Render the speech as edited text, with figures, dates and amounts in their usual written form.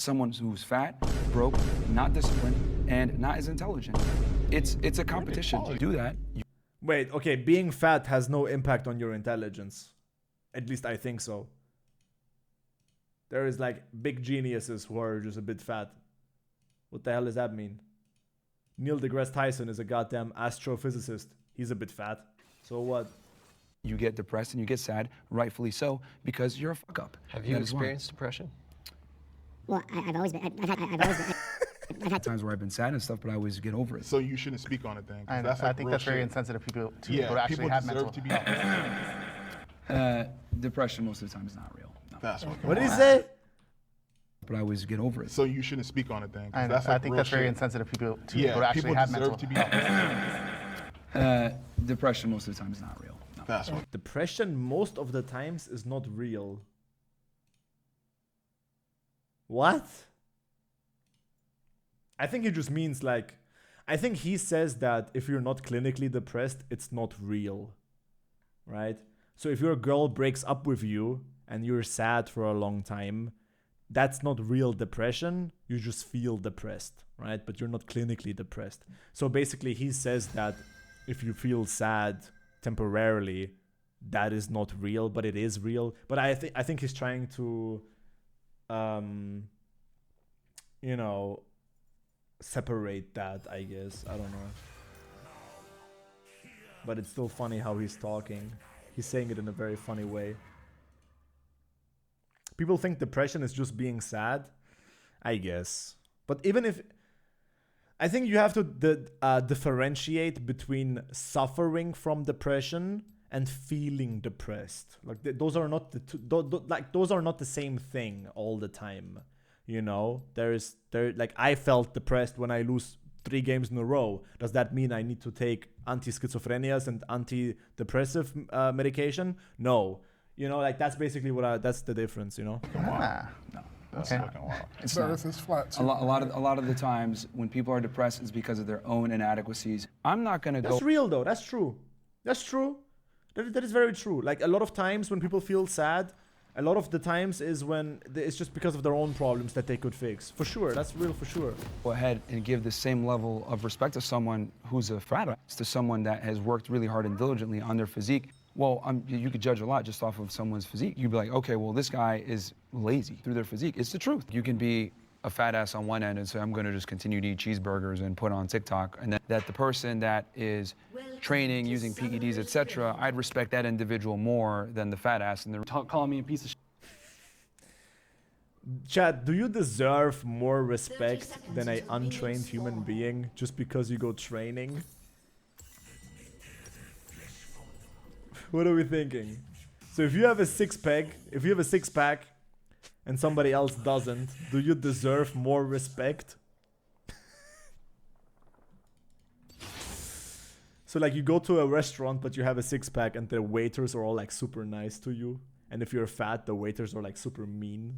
someone who's fat, broke, not disciplined, and not as intelligent. It's a competition. To do that, Wait, okay, being fat has no impact on your intelligence. At least I think so. There is like big geniuses who are just a bit fat. What the hell does that mean? Neil deGrasse Tyson is a goddamn astrophysicist. He's a bit fat. So what? you get depressed and you get sad, rightfully so, because you're a fuck up. Have you experienced depression? Well, I've always been. I've had times where I've been sad and stuff, but I always get over it. So you shouldn't speak on it then. I think that's very insensitive people to people that actually have mental. To be Depression most of the time is not real. No. That's What did he say? But I always get over it. So you shouldn't speak on it then. I think that's very insensitive people to people that actually have mental. To be Depression most of the time is not real. No. That's Depression most of the times is not real. What? I think it just means like, I think he says that if you're not clinically depressed, it's not real, right? So if your girl breaks up with you and you're sad for a long time, that's not real depression. You just feel depressed, right? But you're not clinically depressed. So basically he says that if you feel sad temporarily, that is not real, but it is real. But I think he's trying to, you know, separate that, I guess. I don't know. But it's still funny how he's talking. He's saying it in a very funny way. People think depression is just being sad, I guess. But even if... I think you have to differentiate between suffering from depression and feeling depressed. Like those are not the two, those are not the same thing all the time. You know, like I felt depressed when I lose 3 games in a row. Does that mean I need to take anti-schizophrenias and antidepressive medication? No. You know, like that's basically that's the difference, you know? No. That's Okay. fucking wild. It's So not. this is flat. A lot of the times when people are depressed, it's because of their own inadequacies. I'm not gonna go. That's real though. That's true. That's true. That is very true. Like a lot of times when people feel sad, a lot of the times is when it's just because of their own problems that they could fix. For sure. That's real for sure. Go ahead and give the same level of respect to someone who's a frat ass, to someone that has worked really hard and diligently on their physique. Well, you could judge a lot just off of someone's physique. You'd be like, okay, well, this guy is lazy through their physique. It's the truth. You can be a fat ass on one end and say, I'm going to just continue to eat cheeseburgers and put on TikTok. And that the person that is training, using PEDs, etc., I'd respect that individual more than the fat ass. And they're calling me a piece of shit. Chad, do you deserve more respect than an untrained human being just because you go training? What are we thinking? So if you have a six-pack, and somebody else doesn't, do you deserve more respect? So like you go to a restaurant but you have a six-pack and the waiters are all like super nice to you, and if you're fat the waiters are like super mean.